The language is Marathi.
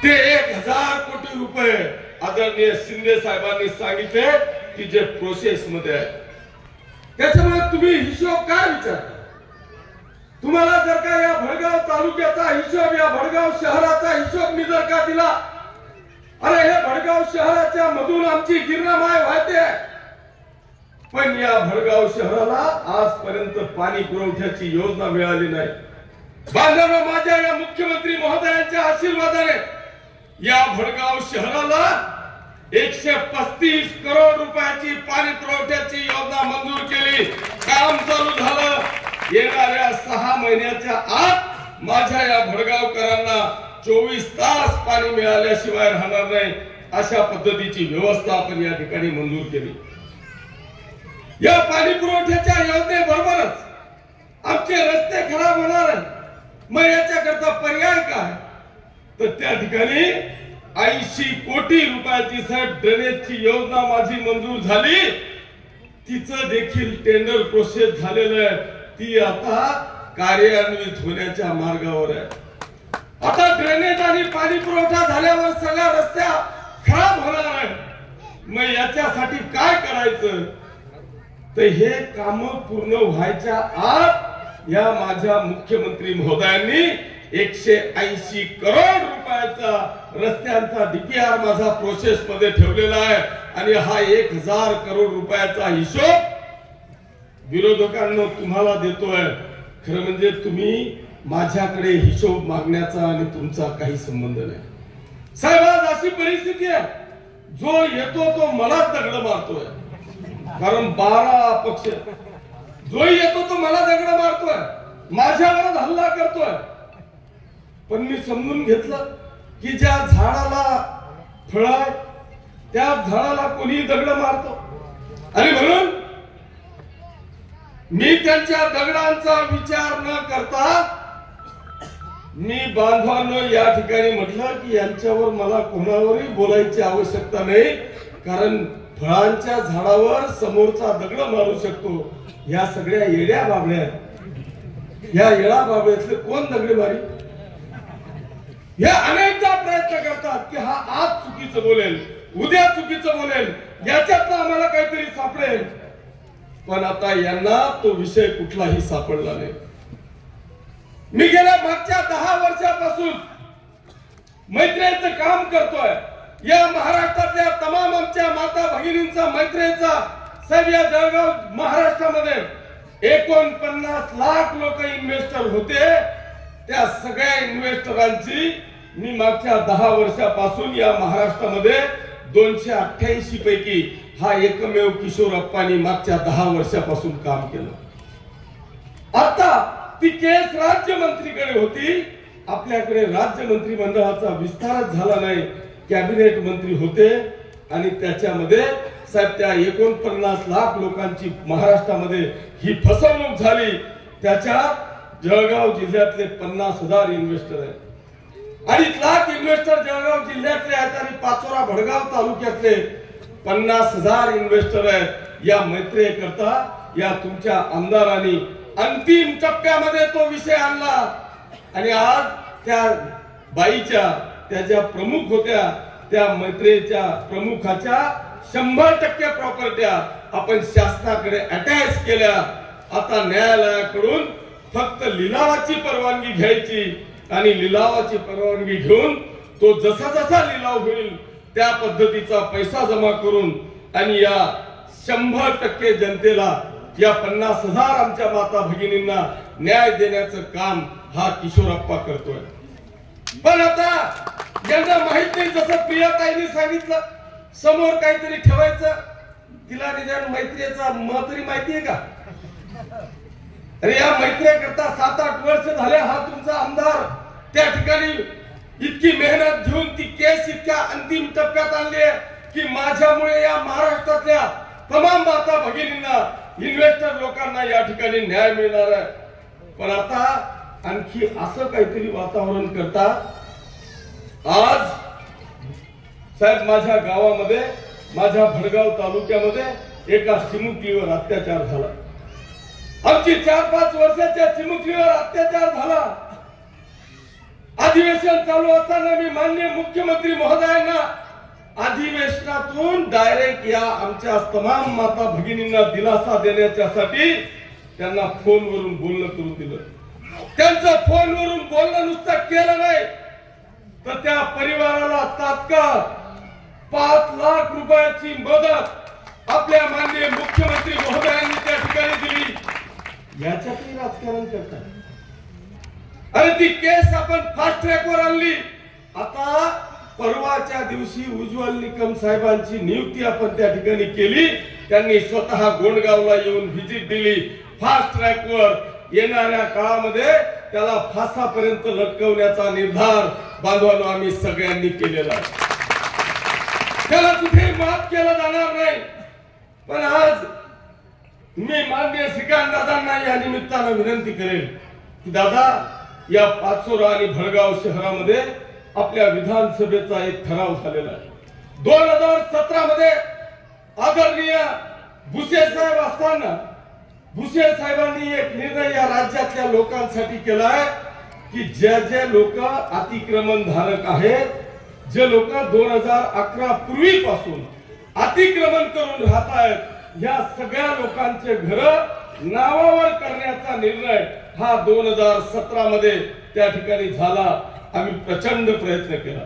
ते 1000 कोटी रुपये आदरणीय शिंदे साहेबांनी सांगितले की जे प्रोसेस मध्ये आहे. त्याच्यामुळे तुम्ही हिशोब काय विचारता? तुम्हाला जर का या भडगाव तालुक्याचा हिशोब, या भडगाव शहराचा हिशोब मी जर का दिला, अरे हे भडगाव शहराच्या मधून आमची गिरणामाय वाहते, पण या भडगाव शहराला आजपर्यंत पाणी पुरवठ्याची योजना मिळाली नाही. बांधवांनो, माझ्या या मुख्यमंत्री महोदयांच्या आशीर्वादाने या भडगाव शहराला 135 करोड रुपयाची पाणी पुरवठ्याची योजना मंजूर केली. काम चालू झालं. येणाऱ्या 6 महिन्याच्या आत माझ्या या भडगावकरांना 24 तास पाणी मिळाल्याशिवाय राहणार नाही, अशा पद्धतीची व्यवस्था आपण या ठिकाणी मंजूर केली. या पाणी पुरवठ्याच्या योजनेबरोबरच आमचे रस्ते खराब होणार आहेत. मग याच्याकरता पर्याय काय? तर त्या ठिकाणी 80 कोटी रुपयाची साहेब ड्रेनेजची योजना माझी मंजूर झाली. तिचं देखील टेंडर प्रोसेस झालेलं आहे. ती आता कार्यान्वित होण्याच्या मार्गावर आहे. आता ड्रेनेज आणि पाणी पुरवठा झाल्यावर सगळ्या रस्त्या खराब होणार आहेत. मग याच्यासाठी काय करायचं? तर हे काम पूर्ण व्हायच्या आत या माझ्या मुख्यमंत्री महोदयांनी 180 करोड रुपयाचा रस्त्यांचा डीपीआर माझा प्रोसेस मध्ये ठेवलेला आहे. आणि हा 1000 करोड रुपयाचा हिशोब विरोधकांना तुम्हाला देतोय. खरं म्हणजे तुम्ही माझ्याकडे हिशोब मागण्याचा आणि तुमचा काही संबंध नाही. साहेब, आज अशी परिस्थिती आहे, जो येतो तो मलाच दगड मारतोय. कारण 12 अपक्ष, जो येतो तो मला दगड मारतोय, माझ्यावरच हल्ला करतोय. पण मी समजून घेतलं की ज्या झाडाला फळ आहे त्या झाडाला कोणी दगड मारतो. आणि म्हणून मी त्यांच्या दगडांचा विचार न करता मी बांधवांनो या ठिकाणी म्हटलं की यांच्यावर मला कोणावरही बोलायची आवश्यकता नाही. कारण फळांच्या झाडावर समोरचा दगड मारू शकतो. या सगळ्या येड्या बाबड्या, या येडा बाबड्यातले कोण दगड मारी? हे अनेकदा प्रयत्न करतात की हा आज चुकीचं बोलेल, उद्या चुकीचं बोलेल, याच्यातनं आम्हाला काहीतरी सापडेल. पण आता यांना तो विषय कुठलाही सापडला नाही. मी गेल्या मागच्या 10 वर्षापासून मैत्रीचं काम करतोय. या महाराष्ट्रातल्या तमाम आमच्या माता भगिनींचा मैत्रीचा साहेब या जळगाव महाराष्ट्रामध्ये 49 लाख लोक इन्व्हेस्टर होते. त्या सगळ्या इन्व्हेस्टरांची मी मागच्या 10 वर्षापासून या महाराष्ट्रामध्ये 288 पैकी हा एकमेव किशोरप्पांनी मागच्या 10 वर्षापासून काम केलं. आता ती केस राज्यमंत्रीकडे होती. आपल्याकडे राज्य मंत्रिमंडळाचा विस्तारच झाला नाही. कॅबिनेट मंत्री होते आणि त्याच्यामध्ये साहेब त्या 49 लाख लोकांची महाराष्ट्रामध्ये ही फसवणूक झाली. त्याच्यात जळगाव जिल्ह्यातले 50,000 इन्व्हेस्टर आहेत. 2.5 लाख इन्व्हेस्टर जळगाव जिल्ह्यातले आहेत आणि पाचोरा भडगाव तालुक्यातले 50,000 इन्व्हेस्टर आहेत. या मैत्री करता या तुमच्या आमदारांनी अंतिम टप्प्यामध्ये तो विषय आणला. आणि आज त्या बाईच्या, त्या ज्या प्रमुख होत्या, त्या मैत्रीच्या प्रमुखाच्या 100% प्रॉपर्ट्या आपण शासनाकडे अटॅच केल्या. आता न्यायालयाकडून फक्त लिलावाची परवानगी घ्यायची आणि लिलावाची परवानगी घेऊन तो जसा जसा लिलाव होईल त्या पद्धतीचा पैसा जमा करून आणि या 100% जनतेला, या 50,000 आमच्या माता भगिनींना न्याय देण्याचं काम हा किशोरप्पा करतोय. पण आता ज्यांना माहित नाही, जसं प्रियाताईंनी सांगितलं, समोर काहीतरी ठेवायचं. तिला निदान मैत्रीचा महत्त्व माहितीये का? अरे या मैत्रीकरता 7-8 वर्ष झाले हा तुमचा आमदार त्या ठिकाणी इतकी मेहनत घेऊन ती केस इतक्या अंतिम टप्प्यात आणली की माझ्यामुळे या महाराष्ट्रातल्या तमाम माता भगिनींना, इन्व्हेस्टर लोकांना या ठिकाणी न्याय मिळणार आहे. पण आता आणखी असं काहीतरी वातावरण करतात. आज साहेब माझ्या गावामध्ये, माझ्या भडगाव तालुक्यामध्ये एका चिमुकलीवर अत्याचार झाला. आमची 4-5 वर्षाच्या चिमुकलीवर अत्याचार झाला. अधिवेशन चालू असताना मी माननीय मुख्यमंत्री महोदयांना अधिवेशनातून डायरेक्ट या आमच्या तमाम माता भगिनींना दिलासा देण्यासाठी त्यांना फोनवरून बोलणं करून दिलं. त्यांचं फोनवरून बोलणं नुसतं केलं नाही तर त्या परिवाराला तात्काळ 5 लाख रुपयाची मदत आपल्या माननीय मुख्यमंत्री महोदयांनी त्या ठिकाणी दिली. याच्यातही राजकारण करतात आणि ती केस आपण फास्ट ट्रॅकवर आणली. आता परवाच्या दिवशी उज्ज्वल निकम साहेबांची नियुक्ती आपण त्या ठिकाणी केली. त्यांनी स्वतः गोंडगावला येऊन व्हिजिट दिली. फास्ट ट्रॅकवर येणाऱ्या काळामध्ये त्याला फासापर्यंत लटकवण्याचा निर्धार बांधवांनो आम्ही सगळ्यांनी केलेला आहे. त्याला कुठेही माफ केलं जाणार नाही. पण आज मी माननीय श्रीकांत दादांना या निमित्तानं विनंती करेल की दादा, या पाचोरा आणि भडगाव शहरामध्ये आपल्या विधानसभेचा एक ठराव झालेला आहे. 2017 मध्ये आदरणीय भुसे साहेब असताना भुसे साहेबांनी एक निर्णय या राज्यातल्या लोकांसाठी केलाय की जे लोक अतिक्रमण धारक आहेत, जे लोक 2011 पूर्वीपासून अतिक्रमण करून राहत आहेत, या सगळ्या लोकांचे घर नावावर करण्याचा निर्णय हा 2017 मध्ये त्या ठिकाणी झाला. आम्ही प्रचंड प्रयत्न केला.